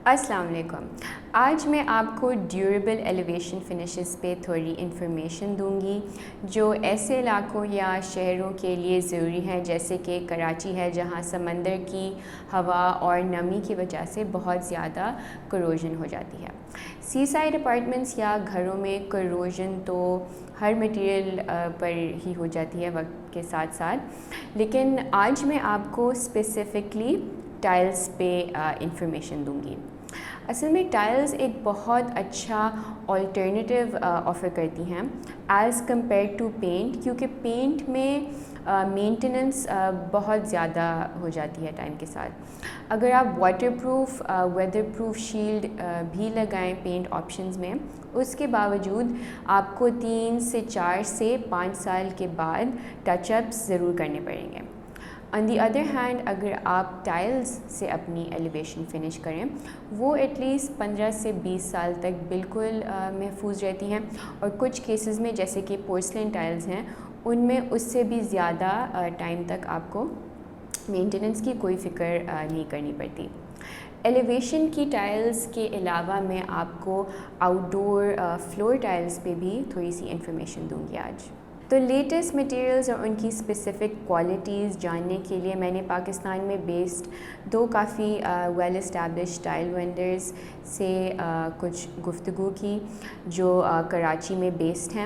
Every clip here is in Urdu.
السلام علیکم. آج میں آپ کو ڈیوریبل ایلیویشن فنشز پہ تھوڑی انفارمیشن دوں گی جو ایسے علاقوں یا شہروں کے لیے ضروری ہیں جیسے کہ کراچی ہے جہاں سمندر کی ہوا اور نمی کی وجہ سے بہت زیادہ کروژن ہو جاتی ہے. سی سائڈ اپارٹمنٹس یا گھروں میں کروژن تو ہر مٹیریل پر ہی ہو جاتی ہے وقت کے ساتھ ساتھ، لیکن آج میں آپ کو اسپیسیفکلی ٹائلز پہ انفارمیشن دوں گی. اصل میں ٹائلز ایک بہت اچھا آلٹرنیٹیو آفر کرتی ہیں ایز کمپیئر ٹو پینٹ، کیونکہ پینٹ میں مینٹیننس بہت زیادہ ہو جاتی ہے ٹائم کے ساتھ. اگر آپ water proof weather proof shield بھی لگائیں پینٹ آپشنز میں، اس کے باوجود آپ کو 3 سے 4 سے 5 سال کے بعد ٹچ اپس ضرور کرنے پڑیں گے. آن دی ادر ہینڈ اگر آپ ٹائلز سے اپنی ایلیویشن فنش کریں، وہ ایٹ لیسٹ 15 سے 20 سال تک بالکل محفوظ رہتی ہیں، اور کچھ کیسز میں جیسے کہ پورسلین ٹائلز ہیں ان میں اس سے بھی زیادہ ٹائم تک آپ کو مینٹیننس کی کوئی فکر نہیں کرنی پڑتی. ایلیویشن کی ٹائلز کے علاوہ میں آپ کو آؤٹ ڈور فلور ٹائلز پہ بھی تھوڑی سی انفارمیشن دوں گی آج. تو لیٹسٹ مٹیریلز اور ان کی اسپیسیفک کوالٹیز جاننے کے لیے میں نے پاکستان میں بیسڈ 2 کافی ویل اسٹیبلش ٹائل وینڈرز سے کچھ گفتگو کی جو کراچی میں بیسڈ ہیں،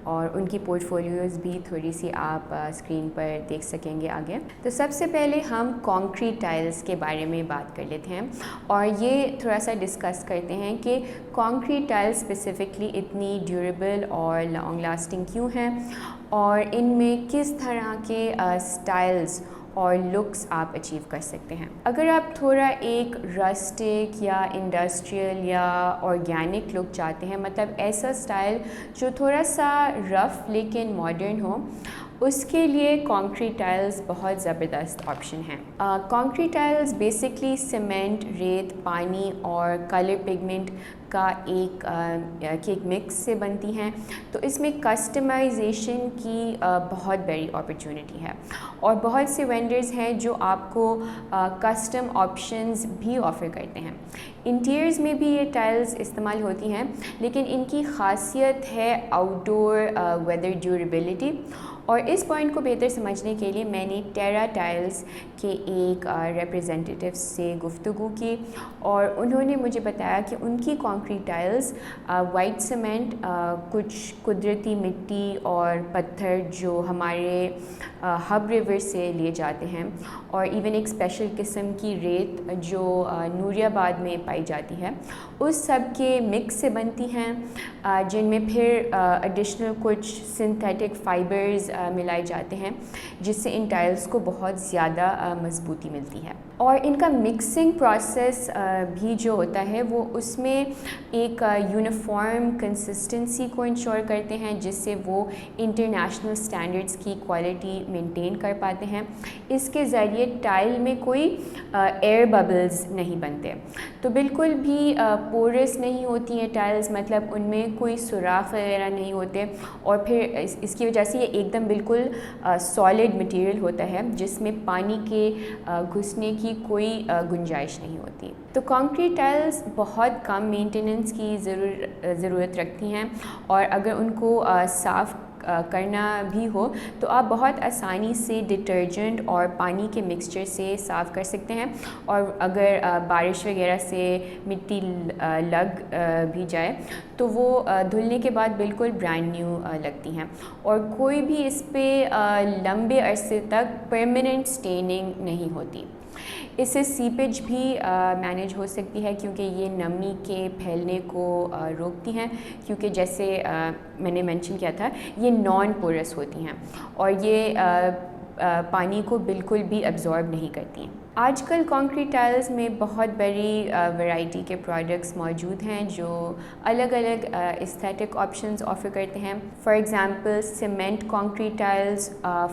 اور ان کی پورٹ فولیوز بھی تھوڑی سی آپ اسکرین پر دیکھ سکیں گے آگے. تو سب سے پہلے ہم کانکریٹ ٹائلز کے بارے میں بات کر لیتے ہیں اور یہ تھوڑا سا ڈسکس کرتے ہیں کہ کانکریٹ ٹائلز اسپیسیفکلی اتنی ڈیوریبل اور لانگ لاسٹنگ کیوں ہیں، اور ان میں کس طرح کے سٹائلز اور لکس آپ اچیو کر سکتے ہیں. اگر آپ تھوڑا ایک رسٹک یا انڈسٹریل یا آرگینک لک چاہتے ہیں، مطلب ایسا سٹائل جو تھوڑا سا رف لیکن ماڈرن ہو، اس کے لیے کانکریٹ ٹائلز بہت زبردست آپشن ہیں. کانکریٹ ٹائلز بیسکلی سیمنٹ، ریت، پانی اور کلر پگمنٹ کا ایک مکس سے بنتی ہیں، تو اس میں کسٹمائزیشن کی بہت بڑی اپرچونٹی ہے، اور بہت سے وینڈرز ہیں جو آپ کو کسٹم آپشنز بھی آفر کرتے ہیں. انٹیریئرز میں بھی یہ ٹائلز استعمال ہوتی ہیں، لیکن ان کی خاصیت ہے آؤٹ ڈور ویدر ڈیوریبلٹی. اور اس پوائنٹ کو بہتر سمجھنے کے لیے میں نے ٹیرا ٹائلز کے ایک ریپریزنٹیٹیو سے گفتگو کی، اور انہوں نے مجھے بتایا کہ ان کی کانکریٹ ٹائلز وائٹ سیمنٹ، کچھ قدرتی مٹی اور پتھر جو ہمارے ہب ریور سے لیے جاتے ہیں، اور ایون ایک اسپیشل قسم کی ریت جو نوری آباد میں پائی جاتی ہے، اس سب کے مکس سے بنتی ہیں، جن میں پھر ایڈیشنل کچھ سنتھیٹک فائبرز ملائے جاتے ہیں جس سے ان ٹائلز کو بہت زیادہ مضبوطی ملتی ہے. اور ان کا مکسنگ پروسیس بھی جو ہوتا ہے وہ اس میں ایک یونیفارم کنسسٹنسی کو انشور کرتے ہیں جس سے وہ انٹرنیشنل اسٹینڈرڈس کی کوالٹی مینٹین کر پاتے ہیں. اس کے ذریعے ٹائل میں کوئی ایئر ببلز نہیں بنتے، تو بالکل بھی پورس نہیں ہوتی ہیں ٹائلز، مطلب ان میں کوئی سوراخ وغیرہ نہیں ہوتے، اور پھر اس کی وجہ سے یہ ایک دم بالکل سالڈ مٹیریل ہوتا ہے جس میں پانی کے گھسنے کی کوئی گنجائش نہیں ہوتی. تو کانکریٹ ٹائلز بہت کم مینٹیننس کی ضرورت رکھتی ہیں، اور اگر ان کو صاف کرنا بھی ہو تو آپ بہت آسانی سے ڈٹرجنٹ اور پانی کے مکسچر سے صاف کر سکتے ہیں، اور اگر بارش وغیرہ سے مٹی لگ بھی جائے تو وہ دھلنے کے بعد بالکل برانڈ نیو لگتی ہیں، اور کوئی بھی اس پہ لمبے عرصے تک پرماننٹ اسٹیننگ نہیں ہوتی. اس سے سیپیج بھی مینیج ہو سکتی ہے کیونکہ یہ نمی کے پھیلنے کو روکتی ہیں، کیونکہ جیسے میں نے مینشن کیا تھا یہ نان پورس ہوتی ہیں اور یہ پانی کو بالکل بھی ایبزارب نہیں کرتی. آج کل کانکریٹ ٹائلز میں بہت بڑی ورائٹی کے پروڈکٹس موجود ہیں جو الگ الگ ایستھیٹک آپشنز آفر کرتے ہیں. For example cement concrete tiles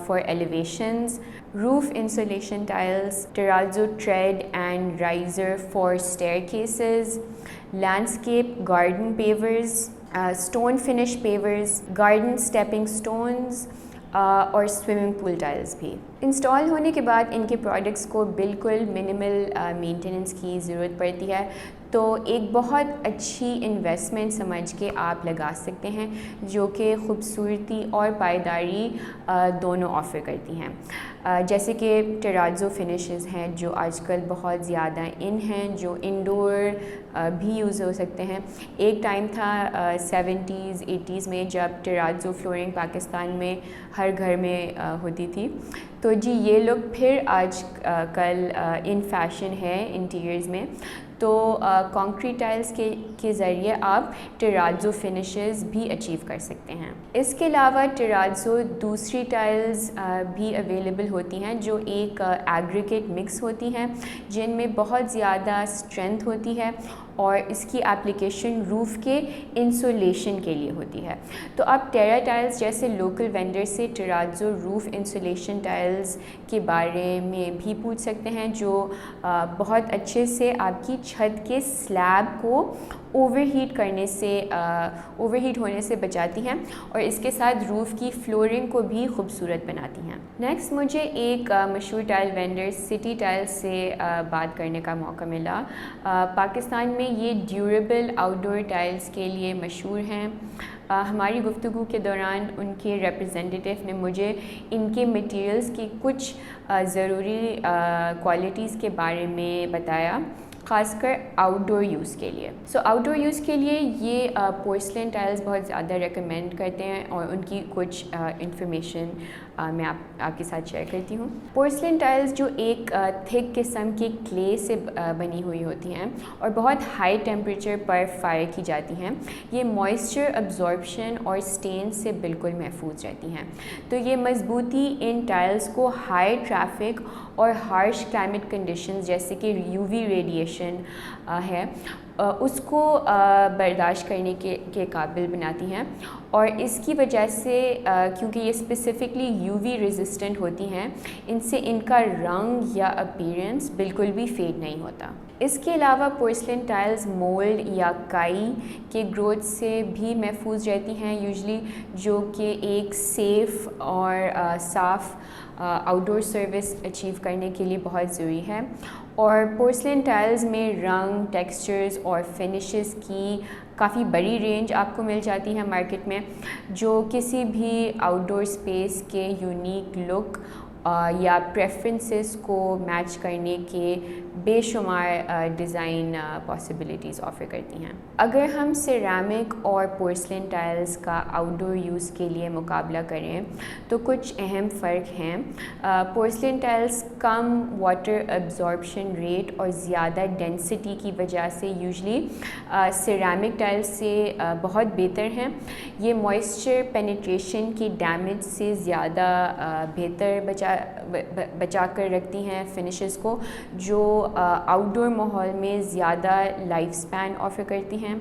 for elevations, roof insulation tiles, terrazzo tread and riser for staircases, landscape garden pavers, stone finish pavers, garden stepping stones اور سوئمنگ پول ٹائلز بھی. انسٹال ہونے کے بعد ان کے پروڈکٹس کو بالکل منیمل مینٹیننس کی ضرورت پڑتی ہے، تو ایک بہت اچھی انویسٹمنٹ سمجھ کے آپ لگا سکتے ہیں جو کہ خوبصورتی اور پائیداری دونوں آفر کرتی ہیں، جیسے کہ ٹیرازو فنشز ہیں جو آج کل بہت زیادہ ان ہیں، جو انڈور بھی یوز ہو سکتے ہیں۔ ایک ٹائم تھا 70s 80s میں جب ٹیرازو فلورنگ پاکستان میں ہر گھر میں ہوتی تھی، تو جی یہ لک پھر آج کل ان فیشن ہے انٹیریئرز میں، تو کانکریٹ ٹائلز کے ذریعے آپ ٹیرازو فنشز بھی اچیو کر سکتے ہیں۔ اس کے علاوہ ٹیرازو دوسری ٹائلز بھی اویلیبل ہوتی ہیں جو ایک ایگریگیٹ مکس ہوتی ہیں، جن میں بہت زیادہ اسٹرینتھ ہوتی ہے اور اس کی اپلیکیشن روف کے انسولیشن کے لیے ہوتی ہے۔ تو آپ ٹیرا ٹائلز جیسے لوکل وینڈر سے ٹیرازو روف انسولیشن ٹائلز کے بارے میں بھی پوچھ سکتے ہیں، جو بہت اچھے سے آپ کی چھت کے سلیب کو اوور ہیٹ ہونے سے بچاتی ہیں اور اس کے ساتھ روف کی فلورنگ کو بھی خوبصورت بناتی ہیں۔ نیکسٹ مجھے ایک مشہور ٹائل وینڈر سٹی ٹائل سے بات کرنے کا موقع ملا۔ پاکستان میں یہ ڈیوریبل آؤٹ ڈور ٹائلز کے لیے مشہور ہیں۔ ہماری گفتگو کے دوران ان کے ریپرزینٹیٹیو نے مجھے ان کے مٹیریلز کی کچھ ضروری کوالٹیز کے بارے میں بتایا، خاص کر آؤٹ ڈور یوز کے لیے۔ آؤٹ ڈور یوز کے لیے یہ پورسلین ٹائلز بہت زیادہ ریکمینڈ کرتے ہیں اور ان کی کچھ انفارمیشن میں آپ کے ساتھ شیئر کرتی ہوں۔ پورسلین ٹائلز جو ایک تھک قسم کے کلے سے بنی ہوئی ہوتی ہیں اور بہت ہائی ٹیمپریچر پر فائر کی جاتی ہیں، یہ موئسچر ابزارپشن اور سٹین سے بالکل محفوظ رہتی ہیں۔ تو یہ مضبوطی ان ٹائلز کو ہائی ٹریفک اور ہارش کلائمیٹ کنڈیشنز جیسے کہ یو وی ریڈیشن ہے اس کو برداشت کرنے کے قابل بناتی ہیں، اور اس کی وجہ سے کیونکہ یہ اسپیسیفکلی یو وی ریزسٹنٹ ہوتی ہیں، ان سے ان کا رنگ یا اپیرنس بالکل بھی فیڈ نہیں ہوتا۔ اس کے علاوہ پورسلین ٹائلز مولڈ یا کائی کے گروتھ سے بھی محفوظ رہتی ہیں یوزلی، جو کہ ایک سیف اور صاف آؤٹ ڈور سروس اچیو کرنے کے لیے بہت ضروری ہے۔ اور پورسلین ٹائلز میں رنگ، ٹیکسچرز اور فنشز کی کافی بڑی رینج آپ کو مل جاتی ہے مارکیٹ میں، جو کسی بھی آؤٹ ڈور اسپیس کے یونیک لک یا پریفرنسز کو میچ کرنے کے بے شمار ڈیزائن پاسبلٹیز آفر کرتی ہیں۔ اگر ہم سیرامک اور پورسلین ٹائلز کا آؤٹ ڈور یوز کے لیے مقابلہ کریں تو کچھ اہم فرق ہیں۔ پورسلین ٹائلز کم واٹر ابزارپشن ریٹ اور زیادہ ڈینسٹی کی وجہ سے یوزلی سیرامک ٹائلز سے بہت بہتر ہیں۔ یہ موئسچر پینیٹریشن کی ڈیمیج سے زیادہ بہتر بچا کر رکھتی ہیں فنشز کو، جو آؤٹ ڈور ماحول میں زیادہ لائف سپین آفر کرتی ہیں۔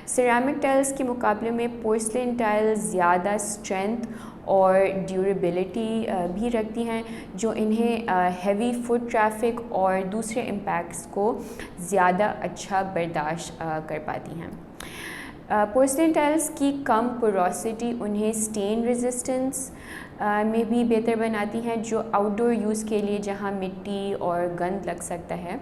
سیرامک ٹائلز کے مقابلے میں پورسلین ٹائلز زیادہ اسٹرینتھ اور ڈیوریبلٹی بھی رکھتی ہیں، جو انہیں ہیوی فٹ ٹریفک اور دوسرے امپیکٹس کو زیادہ اچھا برداشت کر پاتی ہیں۔ پورسلین ٹائلز کی کم پوروسٹی انہیں سٹین ریزسٹنس میں بھی بہتر بناتی ہیں، جو آؤٹ ڈور یوز کے لیے جہاں مٹی اور گند لگ سکتا ہے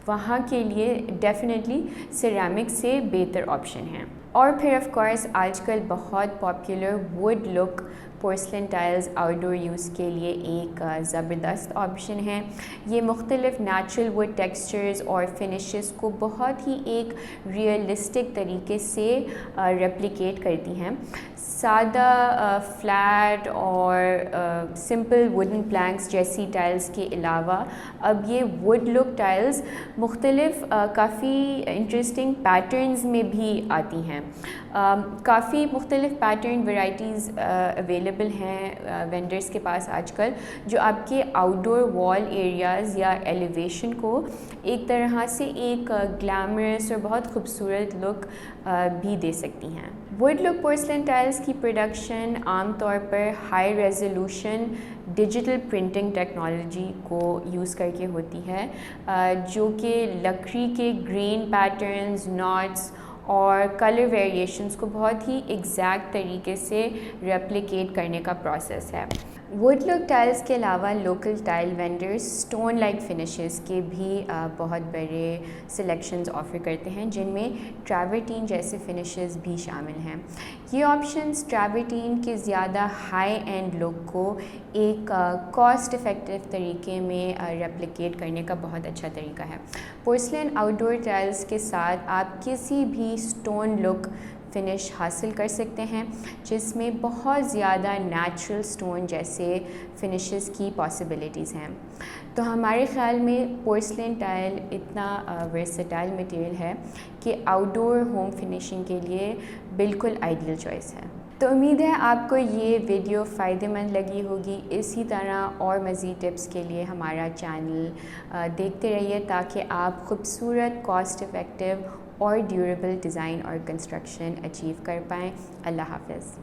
وہاں کے لیے ڈیفینیٹلی سیرامک سے بہتر آپشن ہیں۔ اور پھر آف کورس آج کل بہت popular wood look porcelain tiles outdoor use کے لیے ایک زبردست آپشن ہے۔ یہ مختلف نیچرل ووڈ ٹیکسچرز اور فنشز کو بہت ہی ایک ریئلسٹک طریقے سے ریپلیکیٹ کرتی ہیں۔ سادہ فلیٹ اور سمپل ووڈن پلانکس جیسی ٹائلز کے علاوہ اب یہ ووڈ لک ٹائلز مختلف کافی انٹرسٹنگ پیٹرنز میں بھی آتی ہیں۔ کافی مختلف پیٹرن ورائٹیز اویلیبل ہیں وینڈرز کے پاس آج کل، جو آپ کے آؤٹ ڈور وال ایریاز یا ایلیویشن کو ایک طرح سے ایک گلیمرس اور بہت خوبصورت لک بھی دے سکتی ہیں۔ ووڈ لک پورسلین ٹائلز کی پروڈکشن عام طور پر high resolution digital printing technology کو یوز کر کے ہوتی ہے، جو کہ لکڑی کے گرین پیٹرنز، ناٹس اور کلر ویریشنز کو بہت ہی ایگزیکٹ طریقے سے ریپلیکیٹ کرنے کا پروسیس ہے۔ ووڈ لک ٹائلز کے علاوہ local tile vendors stone like finishes کے بھی بہت بڑے سلیکشنز آفر کرتے ہیں، جن میں ٹریورٹین جیسے فنشز بھی شامل ہیں۔ یہ آپشنز ٹریورٹین کے زیادہ ہائی اینڈ لک کو ایک کاسٹ افیکٹو طریقے میں ریپلیکیٹ کرنے کا بہت اچھا طریقہ ہے۔ پورسلین آؤٹ ڈور ٹائلز کے ساتھ آپ کسی بھی اسٹون لک فنش حاصل کر سکتے ہیں، جس میں بہت زیادہ نیچرل سٹون جیسے فنشز کی پاسبلٹیز ہیں۔ تو ہمارے خیال میں پورسلین ٹائل اتنا ورسٹائل مٹیریل ہے کہ آؤٹ ڈور ہوم فنیشنگ کے لیے بالکل آئیڈیل چوائس ہے۔ تو امید ہے آپ کو یہ ویڈیو فائدہ مند لگی ہوگی۔ اسی طرح اور مزید ٹپس کے لیے ہمارا چینل دیکھتے رہیے تاکہ آپ خوبصورت، کاسٹ افیکٹو اور ڈیوریبل ڈیزائن اور کنسٹرکشن اچیو کر پائیں۔ اللہ حافظ۔